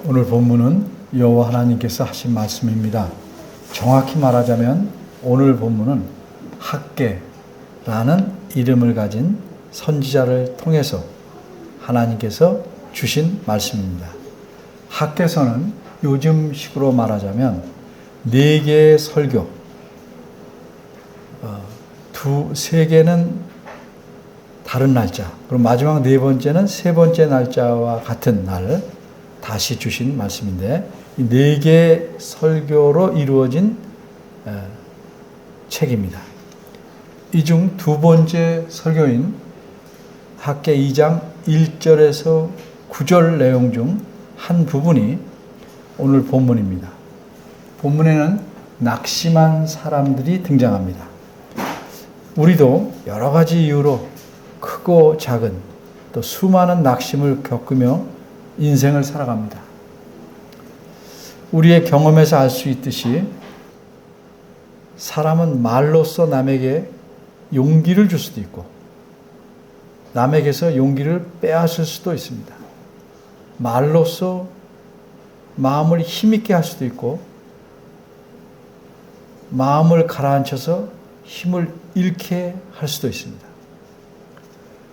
오늘 본문은 여호와 하나님께서 하신 말씀입니다. 정확히 말하자면 오늘 본문은 학개라는 이름을 가진 선지자를 통해서 하나님께서 주신 말씀입니다. 학개서는 요즘식으로 말하자면 4개의 설교, 3개는 다른 날짜, 그리고 마지막 4번째는 3번째 날짜와 같은 날 다시 주신 말씀인데, 이 4개의 설교로 이루어진 책입니다. 이 중 2번째 설교인 학개 2장 1절에서 9절 내용 중 한 부분이 오늘 본문입니다. 본문에는 낙심한 사람들이 등장합니다. 우리도 여러 가지 이유로 크고 작은 또 수많은 낙심을 겪으며 인생을 살아갑니다. 우리의 경험에서 알 수 있듯이 사람은 말로써 남에게 용기를 줄 수도 있고 남에게서 용기를 빼앗을 수도 있습니다. 말로써 마음을 힘있게 할 수도 있고 마음을 가라앉혀서 힘을 잃게 할 수도 있습니다.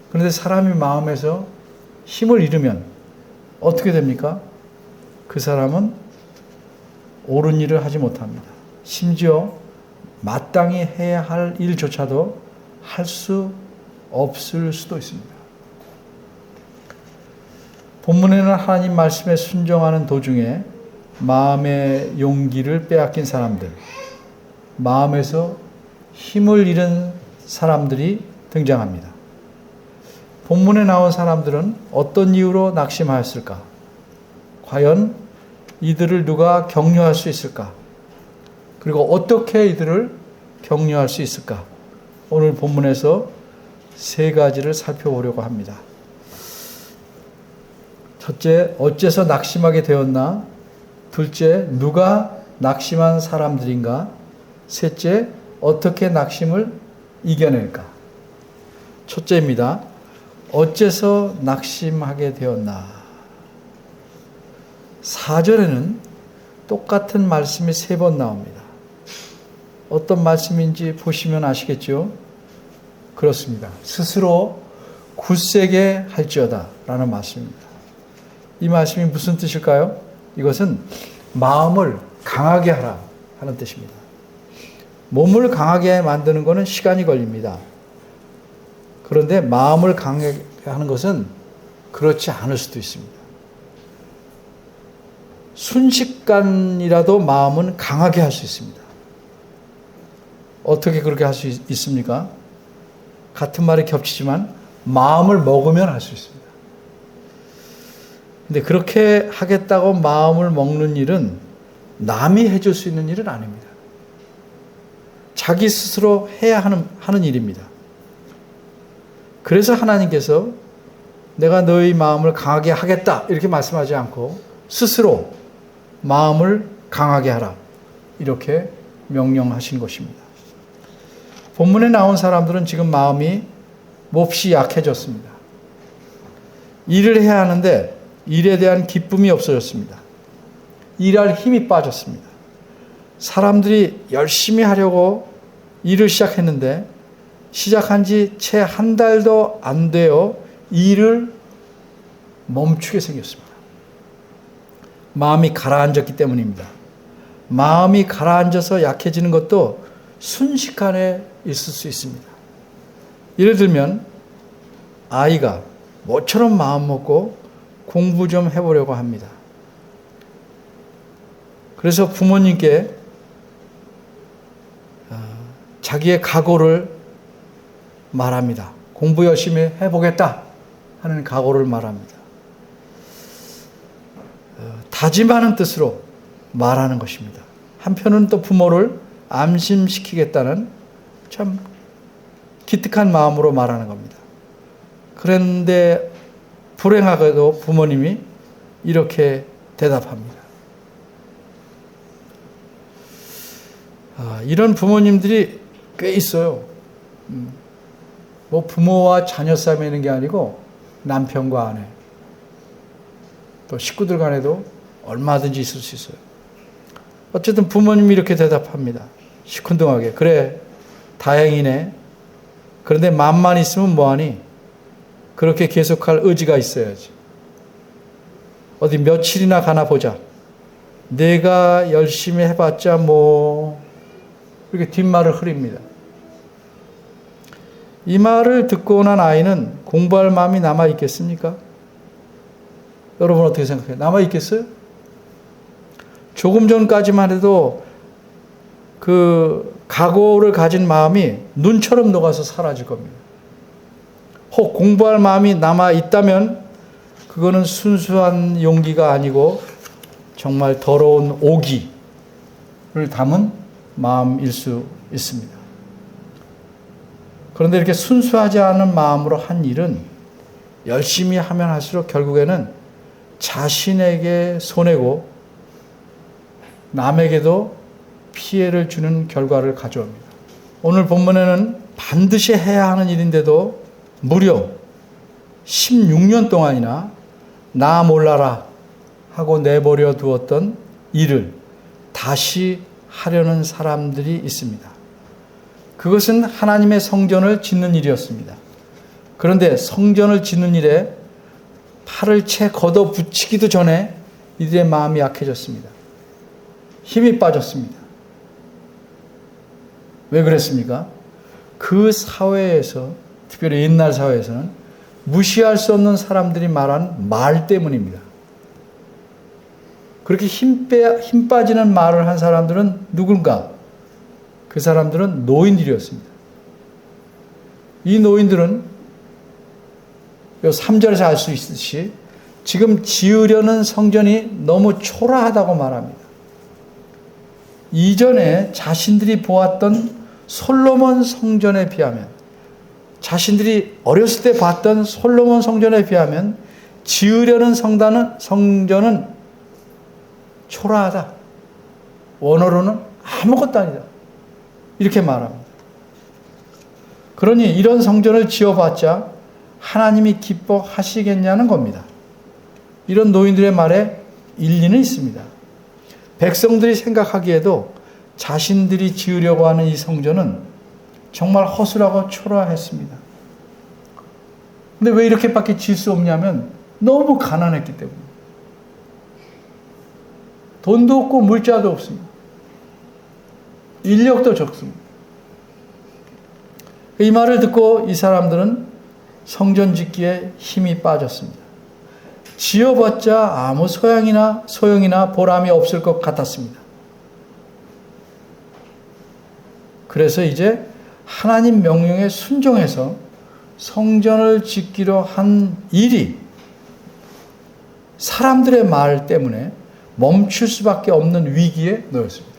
그런데 사람이 마음에서 힘을 잃으면 어떻게 됩니까? 그 사람은 옳은 일을 하지 못합니다. 심지어 마땅히 해야 할 일조차도 할 수 없을 수도 있습니다. 본문에는 하나님 말씀에 순종하는 도중에 마음의 용기를 빼앗긴 사람들, 마음에서 힘을 잃은 사람들이 등장합니다. 본문에 나온 사람들은 어떤 이유로 낙심하였을까? 과연 이들을 누가 격려할 수 있을까? 그리고 어떻게 이들을 격려할 수 있을까? 오늘 본문에서 3가지를 살펴보려고 합니다. 첫째, 어째서 낙심하게 되었나? 둘째, 누가 낙심한 사람들인가? 셋째, 어떻게 낙심을 이겨낼까? 첫째입니다. 어째서 낙심하게 되었나? 4절에는 똑같은 말씀이 3번 나옵니다. 어떤 말씀인지 보시면 아시겠죠? 그렇습니다. 스스로 굳세게 할지어다 라는 말씀입니다. 이 말씀이 무슨 뜻일까요? 이것은 마음을 강하게 하라 하는 뜻입니다. 몸을 강하게 만드는 것은 시간이 걸립니다. 그런데 마음을 강하게 하는 것은 그렇지 않을 수도 있습니다. 순식간이라도 마음은 강하게 할 수 있습니다. 어떻게 그렇게 할 수 있습니까? 같은 말이 겹치지만 마음을 먹으면 할 수 있습니다. 근데 그렇게 하겠다고 마음을 먹는 일은 남이 해줄 수 있는 일은 아닙니다. 자기 스스로 해야 하는 일입니다. 그래서 하나님께서 내가 너희 마음을 강하게 하겠다 이렇게 말씀하지 않고 스스로 마음을 강하게 하라 이렇게 명령하신 것입니다. 본문에 나온 사람들은 지금 마음이 몹시 약해졌습니다. 일을 해야 하는데 일에 대한 기쁨이 없어졌습니다. 일할 힘이 빠졌습니다. 사람들이 열심히 하려고 일을 시작했는데 시작한 지 채 한 달도 안 되어 일을 멈추게 생겼습니다. 마음이 가라앉았기 때문입니다. 마음이 가라앉아서 약해지는 것도 순식간에 있을 수 있습니다. 예를 들면 아이가 모처럼 마음 먹고 공부 좀 해보려고 합니다. 그래서 부모님께 자기의 각오를 말합니다. 공부 열심히 해보겠다 하는 각오를 말합니다. 다짐하는 뜻으로 말하는 것입니다. 한편은 또 부모를 안심시키겠다는 참 기특한 마음으로 말하는 겁니다. 그런데 불행하게도 부모님이 이렇게 대답합니다. 이런 부모님들이 꽤 있어요. 뭐 부모와 자녀 싸움에 있는 게 아니고 남편과 아내 또 식구들 간에도 얼마든지 있을 수 있어요. 어쨌든 부모님이 이렇게 대답합니다. 시큰둥하게. 그래, 다행이네. 그런데 맘만 있으면 뭐하니? 그렇게 계속할 의지가 있어야지. 어디 며칠이나 가나 보자. 내가 열심히 해봤자 뭐 이렇게 뒷말을 흐립니다. 이 말을 듣고 난 아이는 공부할 마음이 남아있겠습니까? 여러분 어떻게 생각해요? 남아있겠어요? 조금 전까지만 해도 그 각오를 가진 마음이 눈처럼 녹아서 사라질 겁니다. 혹 공부할 마음이 남아있다면 그거는 순수한 용기가 아니고 정말 더러운 오기를 담은 마음일 수 있습니다. 그런데 이렇게 순수하지 않은 마음으로 한 일은 열심히 하면 할수록 결국에는 자신에게 손해고 남에게도 피해를 주는 결과를 가져옵니다. 오늘 본문에는 반드시 해야 하는 일인데도 무려 16년 동안이나 나 몰라라 하고 내버려 두었던 일을 다시 하려는 사람들이 있습니다. 그것은 하나님의 성전을 짓는 일이었습니다. 그런데 성전을 짓는 일에 팔을 채 걷어붙이기도 전에 이들의 마음이 약해졌습니다. 힘이 빠졌습니다. 왜 그랬습니까? 그 사회에서, 특별히 옛날 사회에서는 무시할 수 없는 사람들이 말한 말 때문입니다. 그렇게 힘 빠지는 말을 한 사람들은 누군가? 그 사람들은 노인들이었습니다. 이 노인들은 3절에서 알 수 있듯이 지금 지으려는 성전이 너무 초라하다고 말합니다. 이전에 자신들이 보았던 솔로몬 성전에 비하면, 자신들이 어렸을 때 봤던 솔로몬 성전에 비하면 지으려는 성전은 초라하다. 원어로는 아무것도 아니다. 이렇게 말합니다. 그러니 이런 성전을 지어봤자 하나님이 기뻐하시겠냐는 겁니다. 이런 노인들의 말에 일리는 있습니다. 백성들이 생각하기에도 자신들이 지으려고 하는 이 성전은 정말 허술하고 초라했습니다. 근데 왜 이렇게밖에 지을 수 없냐면 너무 가난했기 때문에. 돈도 없고 물자도 없습니다. 인력도 적습니다. 이 말을 듣고 이 사람들은 성전 짓기에 힘이 빠졌습니다. 지어봤자 아무 소용이나 보람이 없을 것 같았습니다. 그래서 이제 하나님 명령에 순종해서 성전을 짓기로 한 일이 사람들의 말 때문에 멈출 수밖에 없는 위기에 놓였습니다.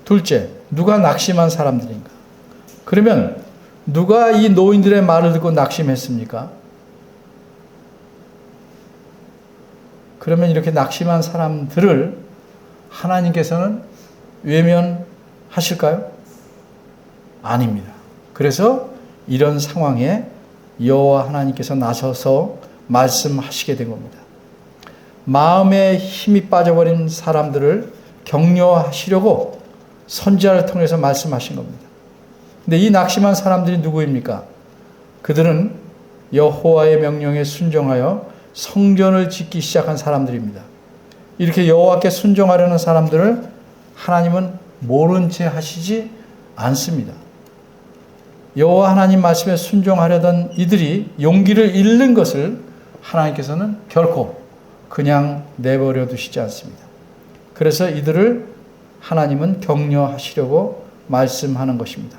둘째, 누가 낙심한 사람들인가? 그러면 누가 이 노인들의 말을 듣고 낙심했습니까? 그러면 이렇게 낙심한 사람들을 하나님께서는 외면하실까요? 아닙니다. 그래서 이런 상황에 여호와 하나님께서 나서서 말씀하시게 된 겁니다. 마음에 힘이 빠져버린 사람들을 격려하시려고 선지자를 통해서 말씀하신 겁니다. 근데 이 낙심한 사람들이 누구입니까? 그들은 여호와의 명령에 순종하여 성전을 짓기 시작한 사람들입니다. 이렇게 여호와께 순종하려는 사람들을 하나님은 모른 채 하시지 않습니다. 여호와 하나님 말씀에 순종하려던 이들이 용기를 잃는 것을 하나님께서는 결코 그냥 내버려 두시지 않습니다. 그래서 이들을 하나님은 격려하시려고 말씀하는 것입니다.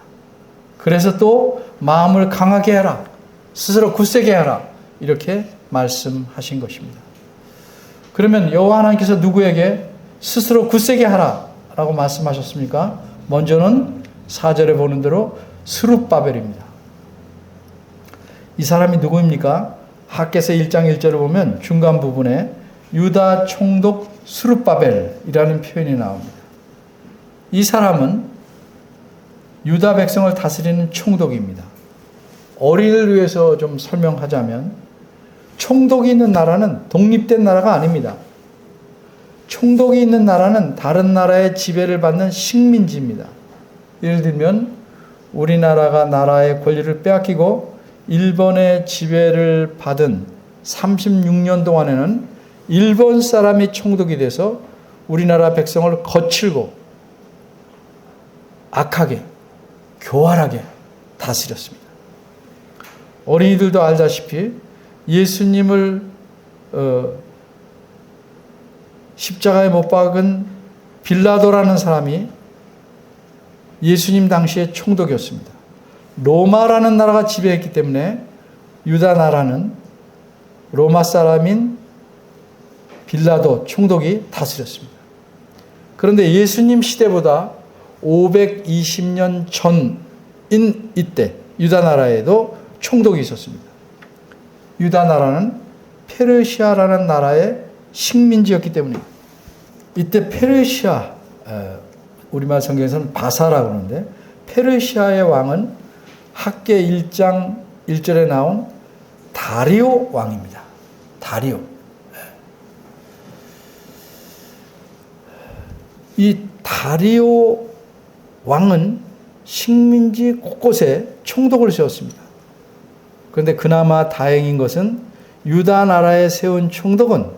그래서 또 마음을 강하게 하라, 스스로 굳세게 하라, 이렇게 말씀하신 것입니다. 그러면 여호와 하나님께서 누구에게 스스로 굳세게 하라 라고 말씀하셨습니까? 먼저는 4절에 보는 대로 스룹바벨입니다. 이 사람이 누구입니까? 학개서 1장 1절을 보면 중간 부분에 유다 총독 스룹바벨이라는 표현이 나옵니다. 이 사람은 유다 백성을 다스리는 총독입니다. 어린이를 위해서 좀 설명하자면 총독이 있는 나라는 독립된 나라가 아닙니다. 총독이 있는 나라는 다른 나라의 지배를 받는 식민지입니다. 예를 들면 우리나라가 나라의 권리를 빼앗기고 일본의 지배를 받은 36년 동안에는 일본 사람이 총독이 돼서 우리나라 백성을 거칠고 악하게, 교활하게 다스렸습니다. 어린이들도 알다시피 예수님을 십자가에 못 박은 빌라도라는 사람이 예수님 당시의 총독이었습니다. 로마라는 나라가 지배했기 때문에 유다 나라는 로마 사람인 빌라도 총독이 다스렸습니다. 그런데 예수님 시대보다 520년 전인 이때 유다 나라에도 총독이 있었습니다. 유다 나라는 페르시아라는 나라의 식민지였기 때문에 이때 페르시아, 우리말 성경에서는 바사라고 하는데 페르시아의 왕은 학계 1장 1절에 나온 다리오 왕입니다. 다리오. 이 다리오 왕은 식민지 곳곳에 총독을 세웠습니다. 그런데 그나마 다행인 것은 유다 나라에 세운 총독은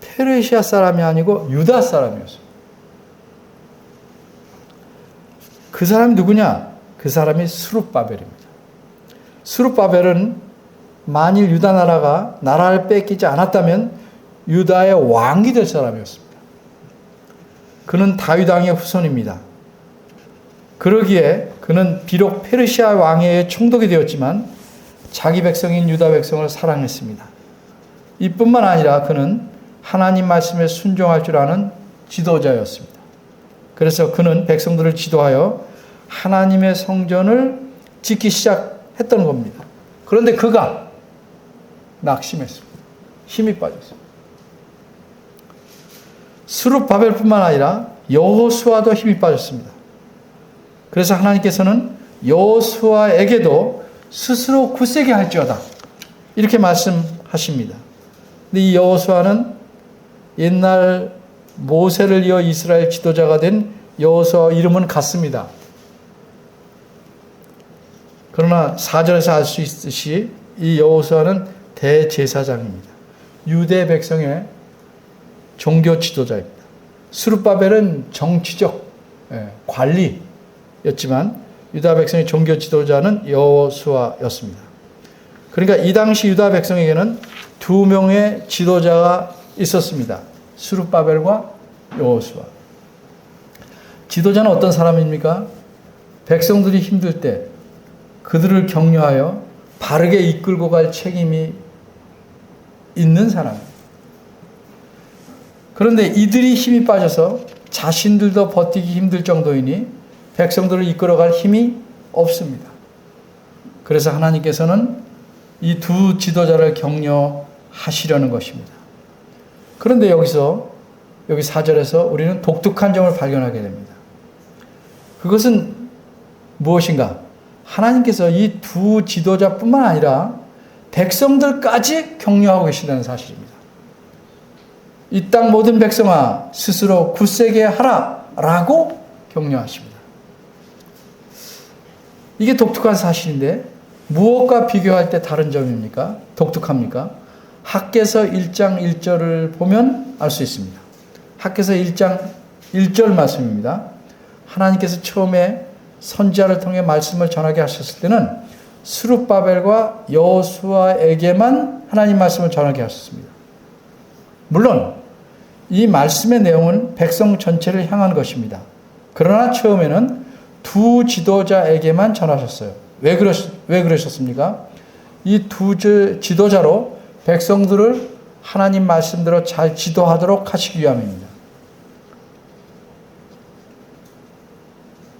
페르시아 사람이 아니고 유다 사람이었어요. 그 사람이 누구냐? 그 사람이 스룹바벨입니다. 스룹바벨은 만일 유다 나라가 나라를 뺏기지 않았다면 유다의 왕이 될 사람이었습니다. 그는 다윗 왕의 후손입니다. 그러기에 그는 비록 페르시아 왕의 총독이 되었지만 자기 백성인 유다 백성을 사랑했습니다. 이뿐만 아니라 그는 하나님 말씀에 순종할 줄 아는 지도자였습니다. 그래서 그는 백성들을 지도하여 하나님의 성전을 짓기 시작했던 겁니다. 그런데 그가 낙심했습니다. 힘이 빠졌습니다. 스룹바벨뿐만 아니라 여호수아도 힘이 빠졌습니다. 그래서 하나님께서는 여호수아에게도 스스로 굳세게 할지어다 이렇게 말씀하십니다. 근데 이 여호수아는 옛날 모세를 이어 이스라엘 지도자가 된 여호수아 이름은 같습니다. 그러나 4절에서 알 수 있듯이 이 여호수아는 대제사장입니다. 유대 백성의 종교 지도자입니다. 스룹바벨은 정치적 관리였지만 유다 백성의 종교 지도자는 여호수아였습니다. 그러니까 이 당시 유다 백성에게는 두 명의 지도자가 있었습니다. 스룹바벨과 여호수아. 지도자는 어떤 사람입니까? 백성들이 힘들 때 그들을 격려하여 바르게 이끌고 갈 책임이 있는 사람입니다. 그런데 이들이 힘이 빠져서 자신들도 버티기 힘들 정도이니 백성들을 이끌어갈 힘이 없습니다. 그래서 하나님께서는 이 두 지도자를 격려하시려는 것입니다. 그런데 여기 4절에서 우리는 독특한 점을 발견하게 됩니다. 그것은 무엇인가? 하나님께서 이 두 지도자뿐만 아니라 백성들까지 격려하고 계신다는 사실입니다. 이 땅 모든 백성아 스스로 굳세게 하라 라고 격려하십니다. 이게 독특한 사실인데 무엇과 비교할 때 다른 점입니까? 독특합니까? 학개서 1장 1절을 보면 알 수 있습니다. 학개서 1장 1절 말씀입니다. 하나님께서 처음에 선지자를 통해 말씀을 전하게 하셨을 때는 스룹바벨과 여호수아에게만 하나님 말씀을 전하게 하셨습니다. 물론 이 말씀의 내용은 백성 전체를 향한 것입니다. 그러나 처음에는 두 지도자에게만 전하셨어요. 왜 그러셨습니까? 이 두 지도자로 백성들을 하나님 말씀대로 잘 지도하도록 하시기 위함입니다.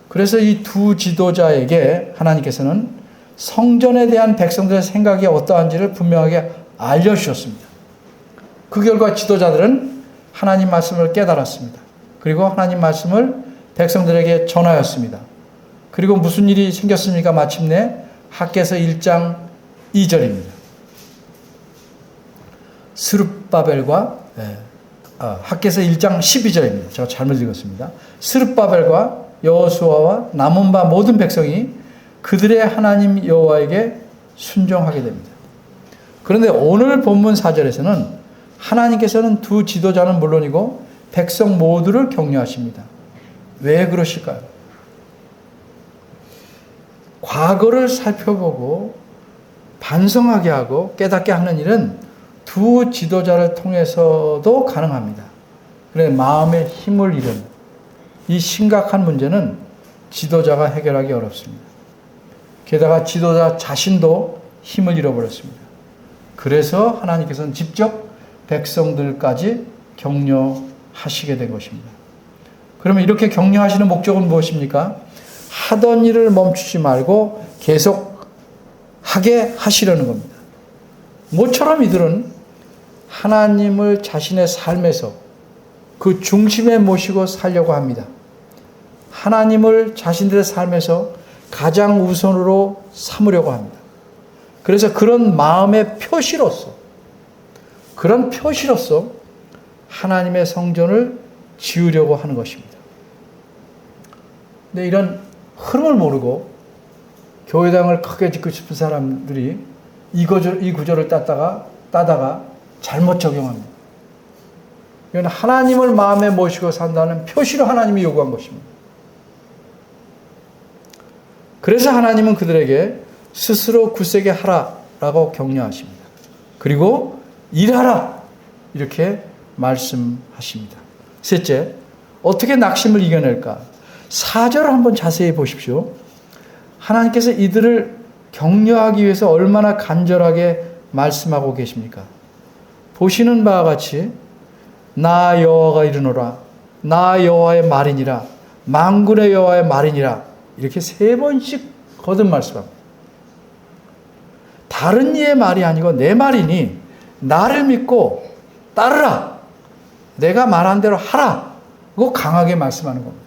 그래서 이 두 지도자에게 하나님께서는 성전에 대한 백성들의 생각이 어떠한지를 분명하게 알려주셨습니다. 그 결과 지도자들은 하나님 말씀을 깨달았습니다. 그리고 하나님 말씀을 백성들에게 전하였습니다. 그리고 무슨 일이 생겼습니까? 마침내 학개서 1장 2절입니다. 스룹바벨과 학개서 1장 12절입니다. 제가 잘못 읽었습니다. 스룹바벨과 여호수아와 남은 바 모든 백성이 그들의 하나님 여호와에게 순종하게 됩니다. 그런데 오늘 본문 4절에서는 하나님께서는 두 지도자는 물론이고 백성 모두를 격려하십니다. 왜 그러실까요? 과거를 살펴보고 반성하게 하고 깨닫게 하는 일은 두 지도자를 통해서도 가능합니다. 그런데 마음의 힘을 잃은 이 심각한 문제는 지도자가 해결하기 어렵습니다. 게다가 지도자 자신도 힘을 잃어버렸습니다. 그래서 하나님께서는 직접 백성들까지 격려하시게 된 것입니다. 그러면 이렇게 격려하시는 목적은 무엇입니까? 하던 일을 멈추지 말고 계속 하게 하시려는 겁니다. 모처럼 이들은 하나님을 자신의 삶에서 그 중심에 모시고 살려고 합니다. 하나님을 자신들의 삶에서 가장 우선으로 삼으려고 합니다. 그래서 그런 마음의 표시로서 하나님의 성전을 지으려고 하는 것입니다. 근데 이런 흐름을 모르고 교회당을 크게 짓고 싶은 사람들이 이 구절을 따다가 잘못 적용합니다. 이건 하나님을 마음에 모시고 산다는 표시로 하나님이 요구한 것입니다. 그래서 하나님은 그들에게 스스로 굳세게 하라라고 격려하십니다. 그리고 일하라 이렇게 말씀하십니다. 셋째, 어떻게 낙심을 이겨낼까? 4절을 한번 자세히 보십시오. 하나님께서 이들을 격려하기 위해서 얼마나 간절하게 말씀하고 계십니까? 보시는 바와 같이 나 여호와가 이르노라, 나 여호와의 말이니라, 만군의 여호와의 말이니라 이렇게 3번씩 거듭 말씀합니다. 다른 이의 말이 아니고 내 말이니 나를 믿고 따르라, 내가 말한 대로 하라 고 강하게 말씀하는 겁니다.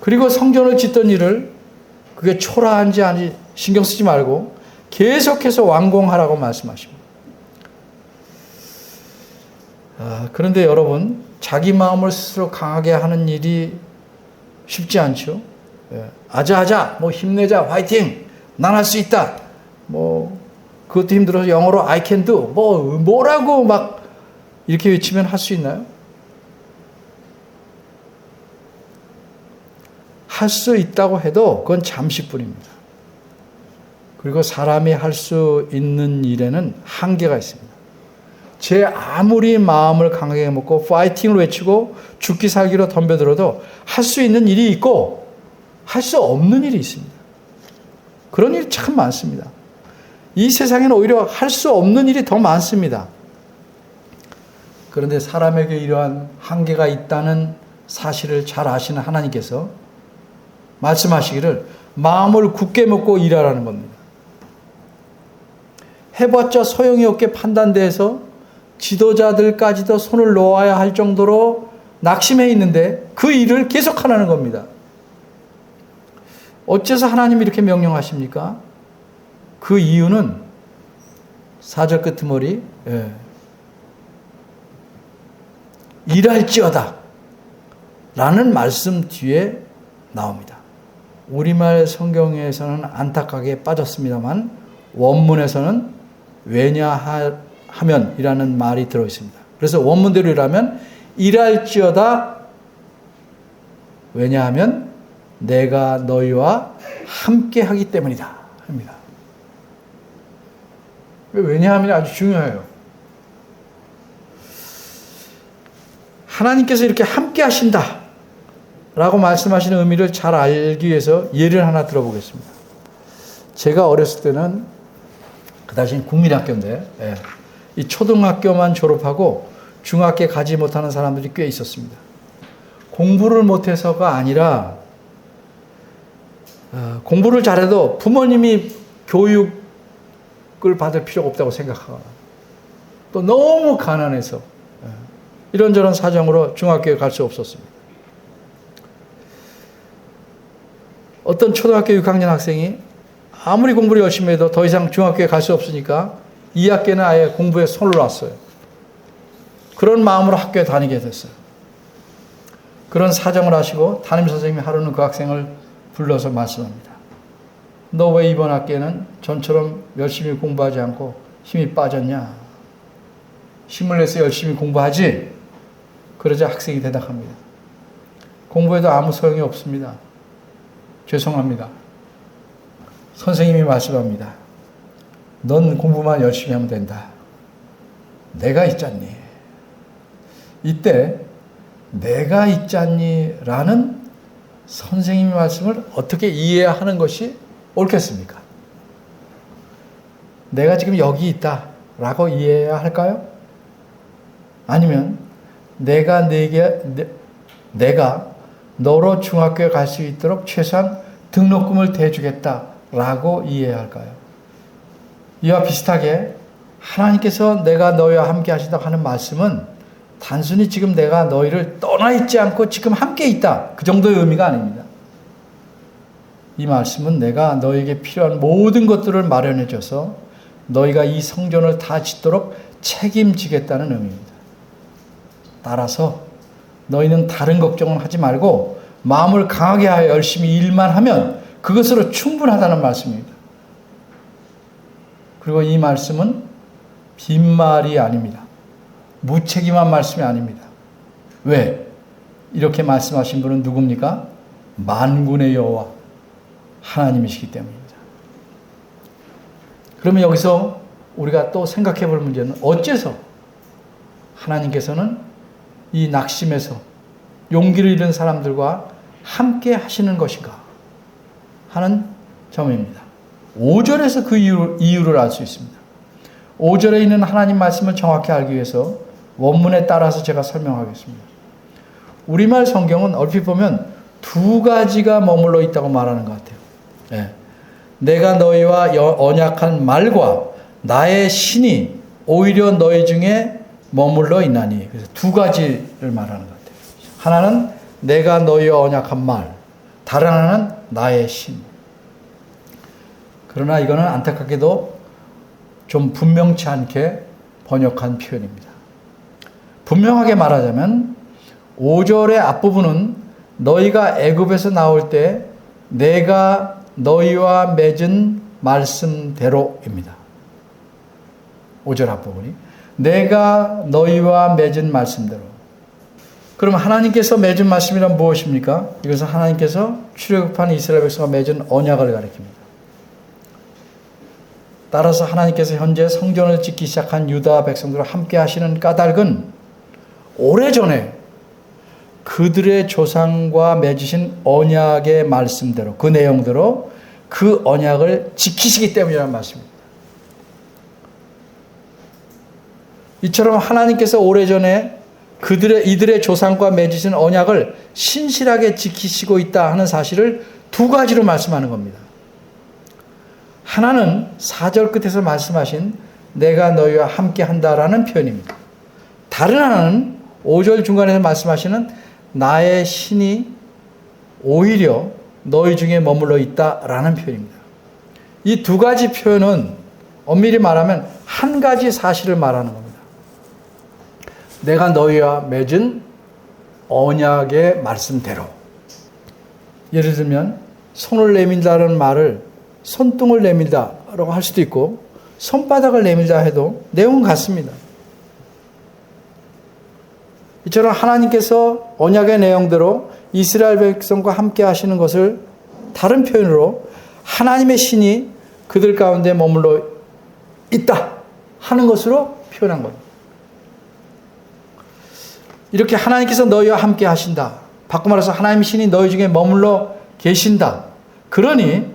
그리고 성전을 짓던 일을 그게 초라한지 아닌지 신경 쓰지 말고 계속해서 완공하라고 말씀하십니다. 그런데 여러분, 자기 마음을 스스로 강하게 하는 일이 쉽지 않죠. 아자아자, 힘내자, 화이팅, 난 할 수 있다. 그것도 힘들어서 영어로 I can do, 뭐라고 막 이렇게 외치면 할 수 있나요? 할 수 있다고 해도 그건 잠시뿐입니다. 그리고 사람이 할 수 있는 일에는 한계가 있습니다. 제 아무리 마음을 강하게 먹고 파이팅을 외치고 죽기 살기로 덤벼들어도 할 수 있는 일이 있고 할 수 없는 일이 있습니다. 그런 일이 참 많습니다. 이 세상에는 오히려 할 수 없는 일이 더 많습니다. 그런데 사람에게 이러한 한계가 있다는 사실을 잘 아시는 하나님께서 말씀하시기를 마음을 굳게 먹고 일하라는 겁니다. 해봤자 소용이 없게 판단돼서 지도자들까지도 손을 놓아야 할 정도로 낙심해 있는데 그 일을 계속하라는 겁니다. 어째서 하나님이 이렇게 명령하십니까? 그 이유는 4절 끄트머리 일할지어다 라는 말씀 뒤에 나옵니다. 우리말 성경에서는 안타깝게 빠졌습니다만 원문에서는 왜냐하면 이라는 말이 들어있습니다. 그래서 원문대로 일하면 일할지어다 왜냐하면 내가 너희와 함께 하기 때문이다 합니다. 왜냐하면 아주 중요해요. 하나님께서 이렇게 함께 하신다 라고 말씀하시는 의미를 잘 알기 위해서 예를 하나 들어보겠습니다. 제가 어렸을 때는 그 당시엔 국민학교인데 이 초등학교만 졸업하고 중학교에 가지 못하는 사람들이 꽤 있었습니다. 공부를 못해서가 아니라 공부를 잘해도 부모님이 교육을 받을 필요가 없다고 생각하거나 또 너무 가난해서 이런저런 사정으로 중학교에 갈 수 없었습니다. 어떤 초등학교 6학년 학생이 아무리 공부를 열심히 해도 더 이상 중학교에 갈 수 없으니까 2학기에는 아예 공부에 손을 놨어요. 그런 마음으로 학교에 다니게 됐어요. 그런 사정을 하시고 담임선생님이 하루는 그 학생을 불러서 말씀합니다. 너 왜 이번 학기에는 전처럼 열심히 공부하지 않고 힘이 빠졌냐? 힘을 내서 열심히 공부하지? 그러자 학생이 대답합니다. 공부해도 아무 소용이 없습니다. 죄송합니다. 선생님이 말씀합니다. 넌 공부만 열심히 하면 된다. 내가 있잖니. 이때 내가 있잖니 라는 선생님의 말씀을 어떻게 이해하는 것이 옳겠습니까? 내가 지금 여기 있다 라고 이해해야 할까요? 아니면 내가 너로 중학교에 갈 수 있도록 최소한 등록금을 대주겠다 라고 이해해야 할까요? 이와 비슷하게 하나님께서 내가 너희와 함께 하시다고 하는 말씀은 단순히 지금 내가 너희를 떠나 있지 않고 지금 함께 있다. 그 정도의 의미가 아닙니다. 이 말씀은 내가 너에게 필요한 모든 것들을 마련해 줘서 너희가 이 성전을 다 짓도록 책임지겠다는 의미입니다. 따라서 너희는 다른 걱정은 하지 말고 마음을 강하게 하여 열심히 일만 하면 그것으로 충분하다는 말씀입니다. 그리고 이 말씀은 빈말이 아닙니다. 무책임한 말씀이 아닙니다. 왜? 이렇게 말씀하신 분은 누굽니까? 만군의 여호와 하나님이시기 때문입니다. 그러면 여기서 우리가 또 생각해 볼 문제는 어째서 하나님께서는 이 낙심에서 용기를 잃은 사람들과 함께 하시는 것인가 하는 점입니다. 5절에서 그 이유를 알 수 있습니다. 5절에 있는 하나님 말씀을 정확히 알기 위해서 원문에 따라서 제가 설명하겠습니다. 우리말 성경은 얼핏 보면 두 가지가 머물러 있다고 말하는 것 같아요. 네. 내가 너희와 언약한 말과 나의 신이 오히려 너희 중에 머물러 있나니. 그래서 두 가지를 말하는 것 같아요. 하나는 내가 너희와 언약한 말, 다른 하나는 나의 신. 그러나 이거는 안타깝게도 좀 분명치 않게 번역한 표현입니다. 분명하게 말하자면 5절의 앞부분은 너희가 애굽에서 나올 때 내가 너희와 맺은 말씀대로입니다. 5절 앞부분이 내가 너희와 맺은 말씀대로. 그럼 하나님께서 맺은 말씀이란 무엇입니까? 이것은 하나님께서 출애굽한 이스라엘 백성과 맺은 언약을 가리킵니다. 따라서 하나님께서 현재 성전을 짓기 시작한 유다 백성들과 함께 하시는 까닭은 오래전에 그들의 조상과 맺으신 언약의 말씀대로, 그 내용대로 그 언약을 지키시기 때문이라는 말씀입니다. 이처럼 하나님께서 오래전에 이들의 조상과 맺으신 언약을 신실하게 지키시고 있다 하는 사실을 두 가지로 말씀하는 겁니다. 하나는 4절 끝에서 말씀하신 내가 너희와 함께 한다라는 표현입니다. 다른 하나는 5절 중간에서 말씀하시는 나의 신이 오히려 너희 중에 머물러 있다라는 표현입니다. 이 두 가지 표현은 엄밀히 말하면 한 가지 사실을 말하는 겁니다. 내가 너희와 맺은 언약의 말씀대로. 예를 들면 손을 내밀다라는 말을 손등을 내밀다라고 할 수도 있고 손바닥을 내밀다 해도 내용은 같습니다. 이처럼 하나님께서 언약의 내용대로 이스라엘 백성과 함께 하시는 것을 다른 표현으로 하나님의 신이 그들 가운데 머물러 있다 하는 것으로 표현한 겁니다. 이렇게 하나님께서 너희와 함께 하신다. 바꿔 말해서 하나님의 신이 너희 중에 머물러 계신다. 그러니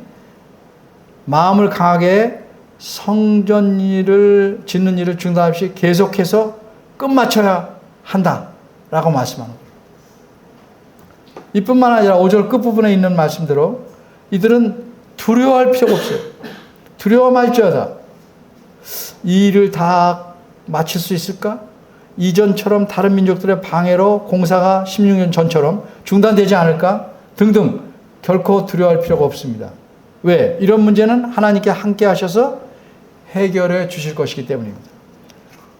마음을 강하게 성전 일을 짓는 일을 중단 없이 계속해서 끝마쳐야 한다라고 말씀하는 거예요. 이뿐만 아니라 5절 끝부분에 있는 말씀대로 이들은 두려워할 필요가 없어요. 두려워말지어다. 이 일을 다 마칠 수 있을까? 이전처럼 다른 민족들의 방해로 공사가 16년 전처럼 중단되지 않을까? 등등 결코 두려워할 필요가 없습니다. 왜? 이런 문제는 하나님께 함께 하셔서 해결해 주실 것이기 때문입니다.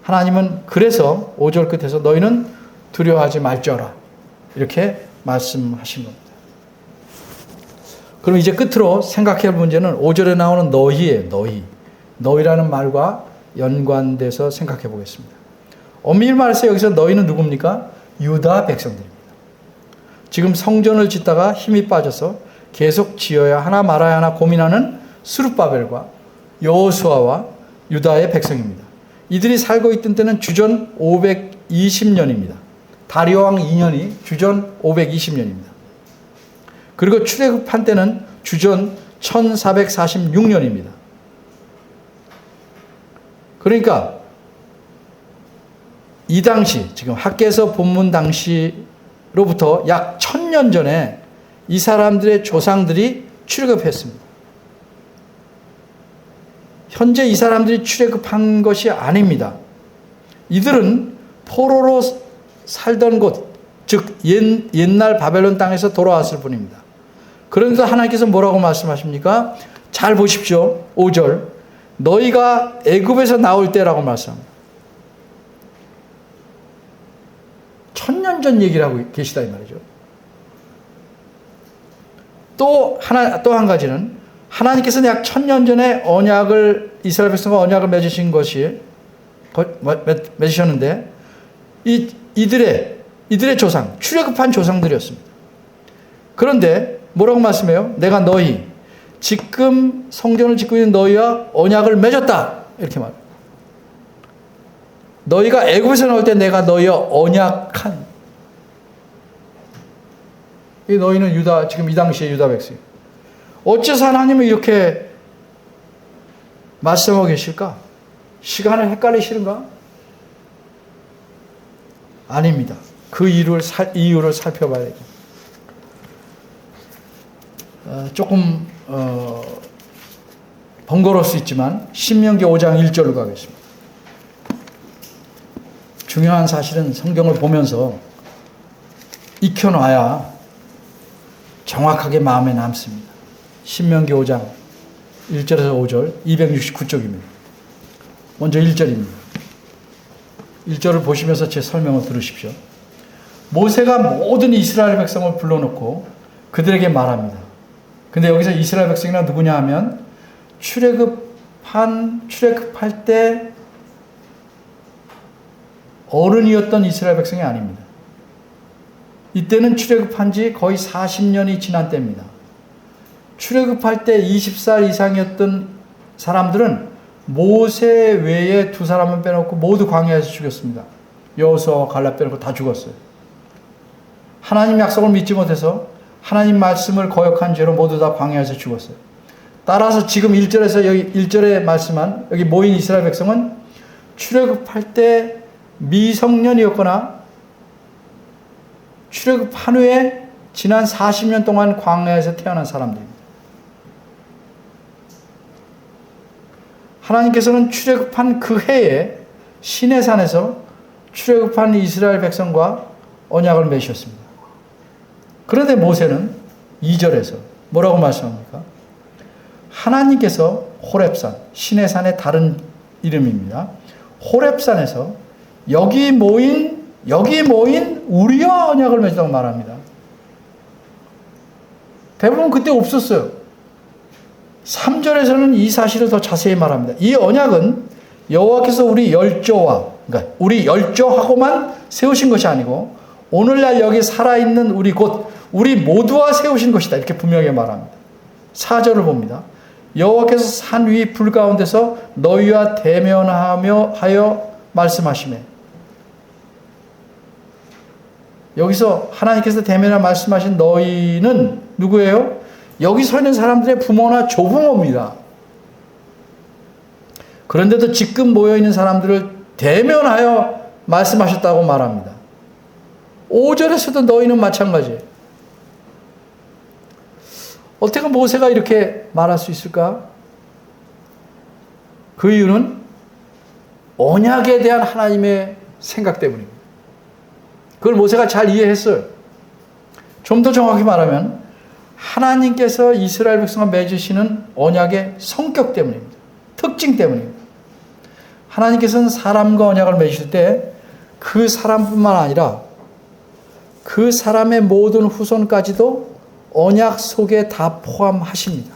하나님은 그래서 5절 끝에서 너희는 두려워하지 말지어라 이렇게 말씀하신 겁니다. 그럼 이제 끝으로 생각해 볼 문제는 5절에 나오는 너희예요. 너희라는 말과 연관돼서 생각해 보겠습니다. 엄밀히 말해서 여기서 너희는 누굽니까? 유다 백성들입니다. 지금 성전을 짓다가 힘이 빠져서 계속 지어야 하나 말아야 하나 고민하는 스룹바벨과 여호수아와 유다의 백성입니다. 이들이 살고 있던 때는 주전 520년입니다. 다리오 왕 2년이 주전 520년입니다. 그리고 출애굽한 때는 주전 1446년입니다. 그러니까 이 당시 지금 학개서 본문 당시로부터 약 1000년 전에 이 사람들의 조상들이 출애굽했습니다. 현재 이 사람들이 출애굽한 것이 아닙니다. 이들은 포로로 살던 곳, 즉 옛날 바벨론 땅에서 돌아왔을 뿐입니다. 그런데 하나님께서 뭐라고 말씀하십니까? 잘 보십시오. 5절. 너희가 애굽에서 나올 때라고 말씀합니다. 1000년 전 얘기를 하고 계시다 이 말이죠. 또 한 가지는 하나님께서는 약 1000년 전에 이스라엘 백성과 언약을 맺으신 것이 맺으셨는데 이들의 조상, 출애굽한 조상들이었습니다. 그런데 뭐라고 말씀해요? 내가 너희 지금 성전을 짓고 있는 너희와 언약을 맺었다 이렇게 말해요. 너희가 애굽에서 나올 때 내가 너희와 언약한 이 너희는 지금 이 당시에 유다 백성. 어째서 하나님은 이렇게 말씀하고 계실까? 시간을 헷갈리시는가? 아닙니다. 그 이유를 살펴봐야죠. 조금 번거로울 수 있지만 신명기 5장 1절로 가겠습니다. 중요한 사실은 성경을 보면서 익혀놔야 정확하게 마음에 남습니다. 신명기 5장 1절에서 5절 269쪽입니다. 먼저 1절입니다. 1절을 보시면서 제 설명을 들으십시오. 모세가 모든 이스라엘 백성을 불러놓고 그들에게 말합니다. 근데 여기서 이스라엘 백성이나 누구냐 하면 출애굽할 때 어른이었던 이스라엘 백성이 아닙니다. 이때는 출애굽한 지 거의 40년이 지난 때입니다. 출애굽할 때 20살 이상이었던 사람들은 모세 외에 두 사람은 빼놓고 모두 광야에서 죽였습니다. 여호수아와 갈렙 빼놓고 다 죽었어요. 하나님 약속을 믿지 못해서 하나님 말씀을 거역한 죄로 모두 다 광야에서 죽었어요. 따라서 지금 1절에서 여기 1절에 말씀한 여기 모인 이스라엘 백성은 출애굽할 때 미성년이었거나 출애굽한 후에 지난 40년 동안 광야에서 태어난 사람들입니다. 하나님께서는 출애굽한 그 해에 시내산에서 출애굽한 이스라엘 백성과 언약을 맺으셨습니다. 그런데 모세는 2절에서 뭐라고 말씀합니까? 하나님께서 호렙산, 시내산의 다른 이름입니다. 호렙산에서 여기 모인 우리와 언약을 맺었다고 말합니다. 대부분 그때 없었어요. 3절에서는 이 사실을 더 자세히 말합니다. 이 언약은 여호와께서 우리 열조하고만 세우신 것이 아니고 오늘날 여기 살아있는 우리 모두와 세우신 것이다. 이렇게 분명히 말합니다. 4절을 봅니다. 여호와께서 산 위 불 가운데서 너희와 대면하여 말씀하시매. 여기서 하나님께서 대면하여 말씀하신 너희는 누구예요? 여기 서 있는 사람들의 부모나 조부모입니다. 그런데도 지금 모여있는 사람들을 대면하여 말씀하셨다고 말합니다. 5절에서도 너희는 마찬가지예요. 어떻게 모세가 이렇게 말할 수 있을까? 그 이유는 언약에 대한 하나님의 생각 때문입니다. 그걸 모세가 잘 이해했어요. 좀 더 정확히 말하면 하나님께서 이스라엘 백성과 맺으시는 언약의 성격 때문입니다. 특징 때문입니다. 하나님께서는 사람과 언약을 맺으실 때 그 사람뿐만 아니라 그 사람의 모든 후손까지도 언약 속에 다 포함하십니다.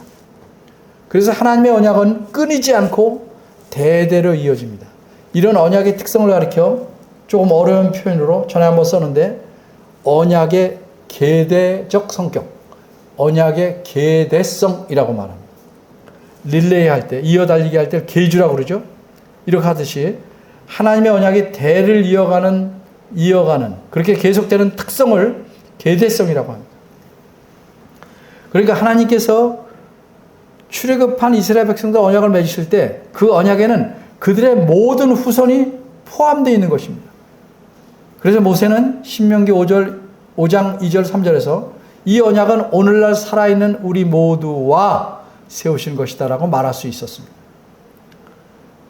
그래서 하나님의 언약은 끊이지 않고 대대로 이어집니다. 이런 언약의 특성을 가리켜 조금 어려운 표현으로 전에 한번 썼는데, 언약의 계대적 성격, 언약의 계대성이라고 말합니다. 릴레이 할 때, 이어달리기 할 때 계주라고 그러죠. 이렇게 하듯이 하나님의 언약이 대를 이어가는 그렇게 계속되는 특성을 계대성이라고 합니다. 그러니까 하나님께서 출애굽한 이스라엘 백성들 언약을 맺으실 때 그 언약에는 그들의 모든 후손이 포함되어 있는 것입니다. 그래서 모세는 신명기 5장 2절 3절에서 이 언약은 오늘날 살아있는 우리 모두와 세우신 것이다 라고 말할 수 있었습니다.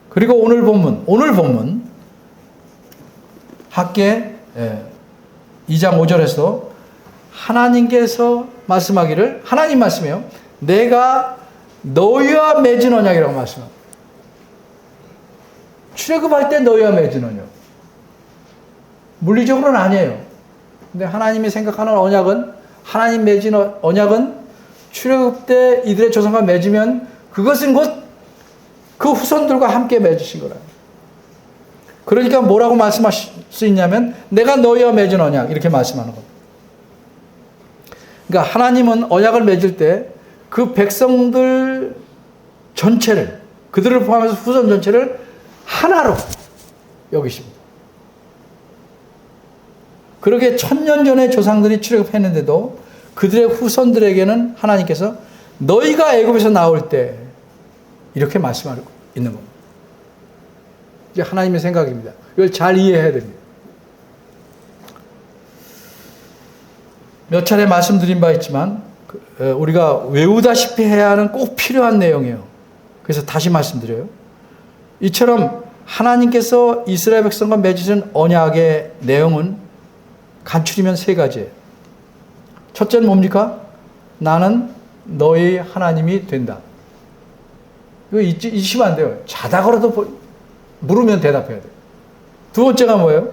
그리고 오늘 본문 학개 2장 5절에서 하나님께서 말씀하기를, 하나님 말씀이에요. 내가 너희와 맺은 언약이라고 말씀합니다. 출애굽할 때 너희와 맺은 언약. 물리적으로는 아니에요. 근데 하나님이 생각하는 언약은, 하나님 맺은 언약은 출애굽 때 이들의 조상과 맺으면 그것은 곧 그 후손들과 함께 맺으신 거라. 그러니까 뭐라고 말씀하실 수 있냐면 내가 너희와 맺은 언약, 이렇게 말씀하는 겁니다. 그러니까 하나님은 언약을 맺을 때 그 백성들 전체를, 그들을 포함해서 후손 전체를 하나로 여기십니다. 그렇게 1000년 전에 조상들이 출애굽했는데도 그들의 후손들에게는 하나님께서 너희가 애굽에서 나올 때 이렇게 말씀하고 있는 겁니다. 이게 하나님의 생각입니다. 이걸 잘 이해해야 됩니다. 몇 차례 말씀드린 바 있지만 우리가 외우다시피 해야 하는 꼭 필요한 내용이에요. 그래서 다시 말씀드려요. 이처럼 하나님께서 이스라엘 백성과 맺으신 언약의 내용은 간추리면 3가지예요. 첫째는 뭡니까? 나는 너희 하나님이 된다. 이거 잊으시면 안 돼요. 자다가라도 물으면 대답해야 돼요. 두 번째가 뭐예요?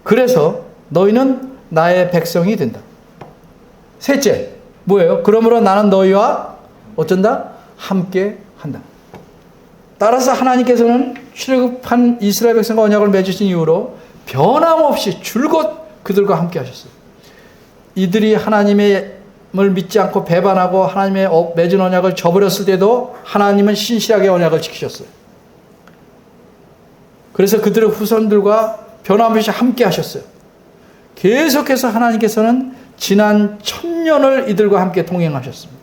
그래서 너희는 나의 백성이 된다. 셋째, 뭐예요? 그러므로 나는 너희와 어쩐다? 함께 한다. 따라서 하나님께서는 출애굽한 이스라엘 백성과 언약을 맺으신 이후로 변함없이 줄곧 그들과 함께 하셨어요. 이들이 하나님을 믿지 않고 배반하고 하나님의 맺은 언약을 저버렸을 때도 하나님은 신실하게 언약을 지키셨어요. 그래서 그들의 후손들과 변함없이 함께 하셨어요. 계속해서 하나님께서는 지난 1000년을 이들과 함께 동행하셨습니다.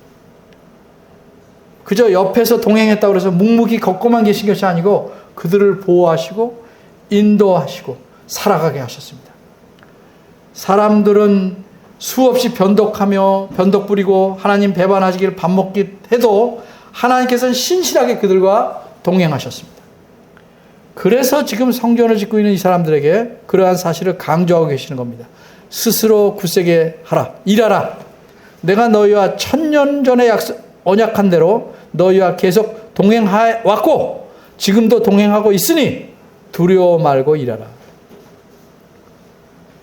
그저 옆에서 동행했다고 해서 묵묵히 걷고만 계신 것이 아니고 그들을 보호하시고 인도하시고 살아가게 하셨습니다. 사람들은 수없이 변덕 부리고 하나님 배반하시기를 밥 먹기 해도 하나님께서는 신실하게 그들과 동행하셨습니다. 그래서 지금 성전을 짓고 있는 이 사람들에게 그러한 사실을 강조하고 계시는 겁니다. 스스로 굳세게 하라, 일하라. 내가 너희와 1000년 전에 언약한 대로 너희와 계속 동행해 왔고 지금도 동행하고 있으니 두려워 말고 일하라.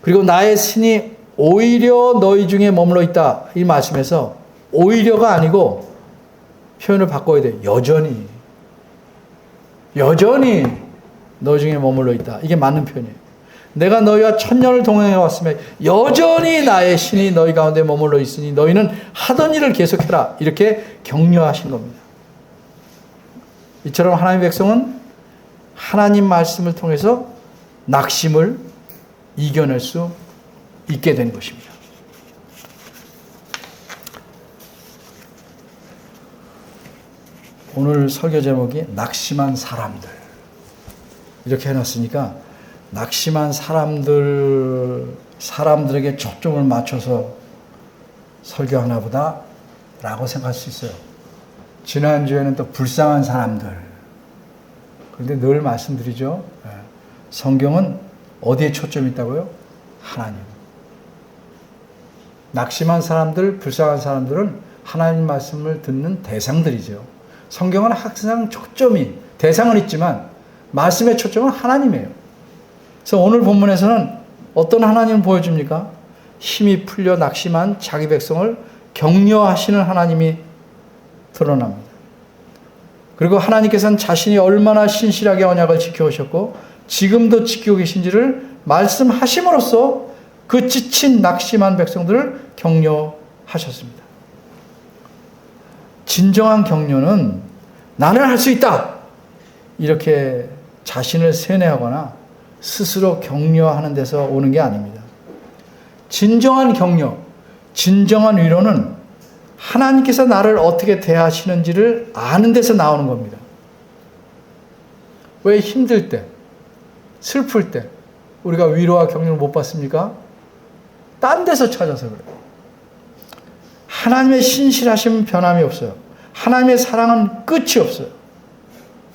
그리고 나의 신이 오히려 너희 중에 머물러 있다. 이 말씀에서 오히려가 아니고 표현을 바꿔야 돼. 여전히 너희 중에 머물러 있다. 이게 맞는 표현이에요. 내가 너희와 1000년을 동행해 왔으며 여전히 나의 신이 너희 가운데 머물러 있으니 너희는 하던 일을 계속해라. 이렇게 격려하신 겁니다. 이처럼 하나님의 백성은 하나님 말씀을 통해서 낙심을 이겨낼 수 있게 된 것입니다. 오늘 설교 제목이 낙심한 사람들 이렇게 해놨으니까 낙심한 사람들에게 초점을 맞춰서 설교하나 보다 라고 생각할 수 있어요. 지난주에는 또 불쌍한 사람들. 그런데 늘 말씀드리죠. 성경은 어디에 초점이 있다고요? 하나님. 낙심한 사람들, 불쌍한 사람들은 하나님 말씀을 듣는 대상들이죠. 성경은 항상 초점이 대상은 있지만 말씀의 초점은 하나님이에요. 그래서 오늘 본문에서는 어떤 하나님을 보여줍니까? 힘이 풀려 낙심한 자기 백성을 격려하시는 하나님이 드러납니다. 그리고 하나님께서는 자신이 얼마나 신실하게 언약을 지켜오셨고 지금도 지키고 계신지를 말씀하심으로써 그 지친 낙심한 백성들을 격려하셨습니다. 진정한 격려는 나는 할 수 있다! 이렇게 자신을 세뇌하거나 스스로 격려하는 데서 오는 게 아닙니다. 진정한 격려, 진정한 위로는 하나님께서 나를 어떻게 대하시는지를 아는 데서 나오는 겁니다. 왜 힘들 때, 슬플 때 우리가 위로와 격려를 못 받습니까? 딴 데서 찾아서 그래요. 하나님의 신실하심은 변함이 없어요. 하나님의 사랑은 끝이 없어요.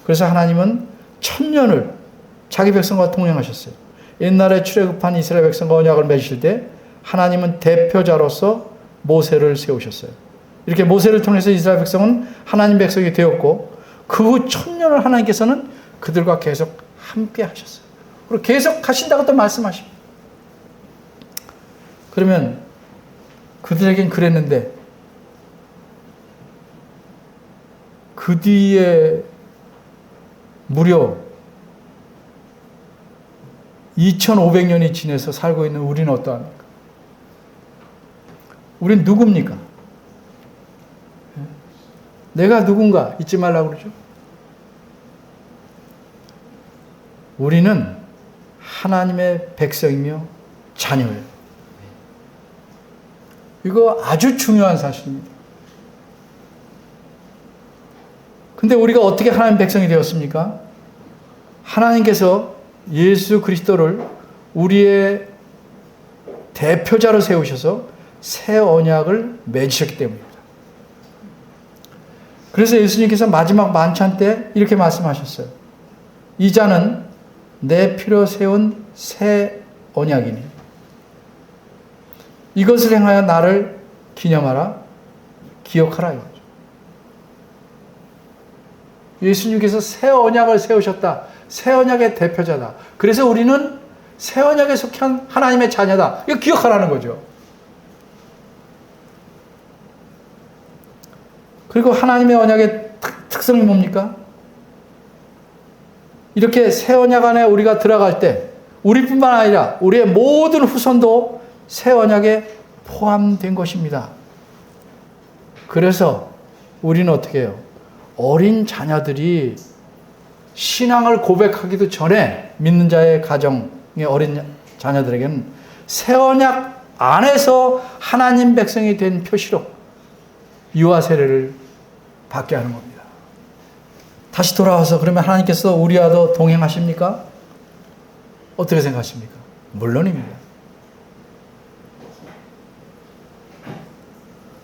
그래서 하나님은 천년을 자기 백성과 동행하셨어요. 옛날에 출애굽한 이스라엘 백성과 언약을 맺으실 때 하나님은 대표자로서 모세를 세우셨어요. 이렇게 모세를 통해서 이스라엘 백성은 하나님 백성이 되었고 그 후 천년을 하나님께서는 그들과 계속 함께 하셨어요. 그리고 계속 하신다고 또 말씀하십니다. 그러면 그들에겐 그랬는데 그 뒤에 무려 2500년이 지나서 살고 있는 우리는 어떠합니까? 우린 누굽니까? 내가 누군가 잊지 말라고 그러죠. 우리는 하나님의 백성이며 자녀예요. 이거 아주 중요한 사실입니다. 근데 우리가 어떻게 하나님 백성이 되었습니까? 하나님께서 예수 그리스도를 우리의 대표자로 세우셔서 새 언약을 맺으셨기 때문입니다. 그래서 예수님께서 마지막 만찬 때 이렇게 말씀하셨어요. 이 잔은 내 피로 세운 새 언약이니 이것을 행하여 나를 기념하라, 기억하라 이거죠. 예수님께서 새 언약을 세우셨다. 새 언약의 대표자다. 그래서 우리는 새 언약에 속한 하나님의 자녀다. 이거 기억하라는 거죠. 그리고 하나님의 언약의 특성이 뭡니까? 이렇게 새 언약 안에 우리가 들어갈 때 우리뿐만 아니라 우리의 모든 후손도 새 언약에 포함된 것입니다. 그래서 우리는 어떻게 해요? 어린 자녀들이 신앙을 고백하기도 전에 믿는 자의 가정의 어린 자녀들에게는 새 언약 안에서 하나님 백성이 된 표시로 유아 세례를 받게 하는 겁니다. 다시 돌아와서 그러면 하나님께서 우리와도 동행하십니까? 어떻게 생각하십니까? 물론입니다.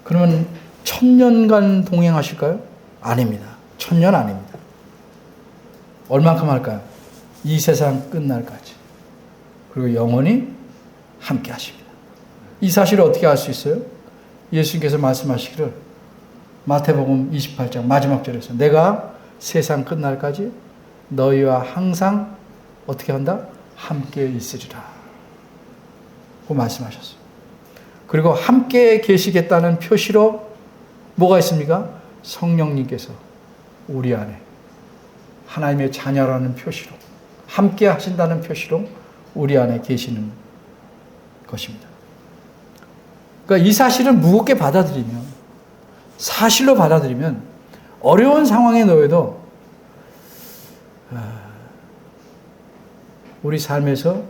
그러면 1000년간 동행하실까요? 아닙니다. 1000년 아닙니다. 얼만큼 할까요? 이 세상 끝날까지. 그리고 영원히 함께 하십니다. 이 사실을 어떻게 알 수 있어요? 예수님께서 말씀하시기를 마태복음 28장 마지막 절에서 내가 세상 끝날까지 너희와 항상 어떻게 한다? 함께 있으리라. 고 말씀하셨어요. 그리고 함께 계시겠다는 표시로 뭐가 있습니까? 성령님께서 우리 안에 하나님의 자녀라는 표시로 함께 하신다는 표시로 우리 안에 계시는 것입니다. 그러니까 이 사실을 무겁게 받아들이면 사실로 받아들이면 어려운 상황에 놓여도 우리 삶에서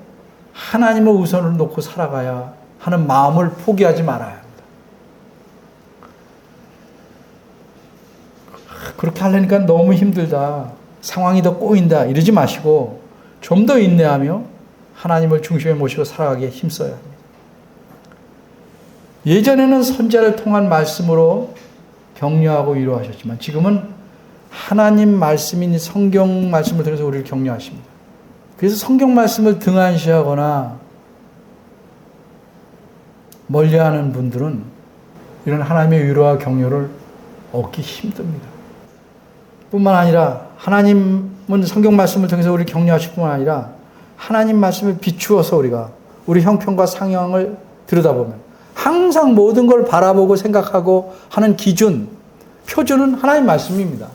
하나님을 우선으로 놓고 살아가야 하는 마음을 포기하지 말아야 합니다. 그렇게 하려니까 너무 힘들다. 상황이 더 꼬인다. 이러지 마시고 좀 더 인내하며 하나님을 중심에 모시고 살아가기에 힘써야 합니다. 예전에는 선지자를 통한 말씀으로 격려하고 위로하셨지만 지금은 하나님 말씀인 성경 말씀을 통해서 우리를 격려하십니다. 그래서 성경 말씀을 등한시하거나 멀리하는 분들은 이런 하나님의 위로와 격려를 얻기 힘듭니다. 뿐만 아니라 하나님은 성경 말씀을 통해서 우리 격려하실 뿐만 아니라 하나님 말씀을 비추어서 우리가 우리 형편과 상황을 들여다보면 항상 모든 걸 바라보고 생각하고 하는 기준, 표준은 하나님 말씀입니다.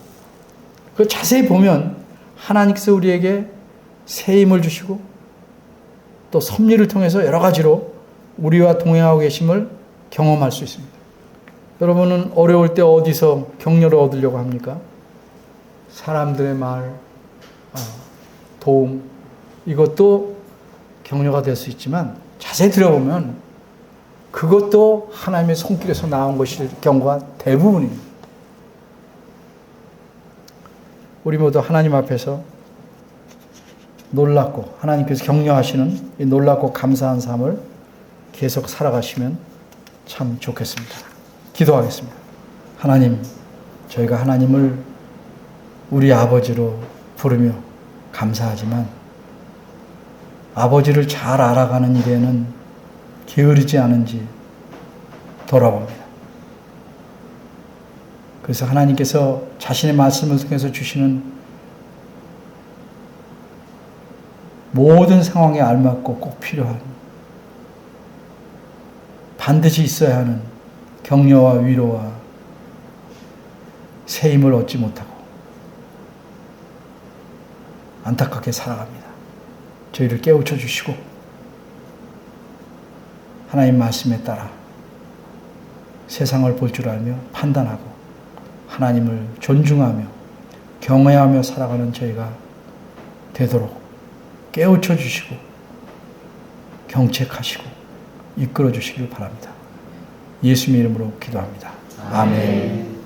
그 자세히 보면 하나님께서 우리에게 새 힘을 주시고 또 섭리를 통해서 여러 가지로 우리와 동행하고 계심을 경험할 수 있습니다. 여러분은 어려울 때 어디서 격려를 얻으려고 합니까? 사람들의 말, 도움, 이것도 격려가 될 수 있지만 자세히 들어보면 그것도 하나님의 손길에서 나온 것일 경우가 대부분입니다. 우리 모두 하나님 앞에서 놀랍고 하나님께서 격려하시는 이 놀랍고 감사한 삶을 계속 살아가시면 참 좋겠습니다. 기도하겠습니다. 하나님, 저희가 하나님을 우리 아버지로 부르며 감사하지만 아버지를 잘 알아가는 일에는 게으르지 않은지 돌아봅니다. 그래서 하나님께서 자신의 말씀을 통해서 주시는 모든 상황에 알맞고 꼭 필요한 반드시 있어야 하는 격려와 위로와 새 힘을 얻지 못하고 안타깝게 살아갑니다. 저희를 깨우쳐 주시고 하나님 말씀에 따라 세상을 볼 줄 알며 판단하고 하나님을 존중하며 경외하며 살아가는 저희가 되도록 깨우쳐 주시고 경책하시고 이끌어 주시길 바랍니다. 예수님의 이름으로 기도합니다. 아멘.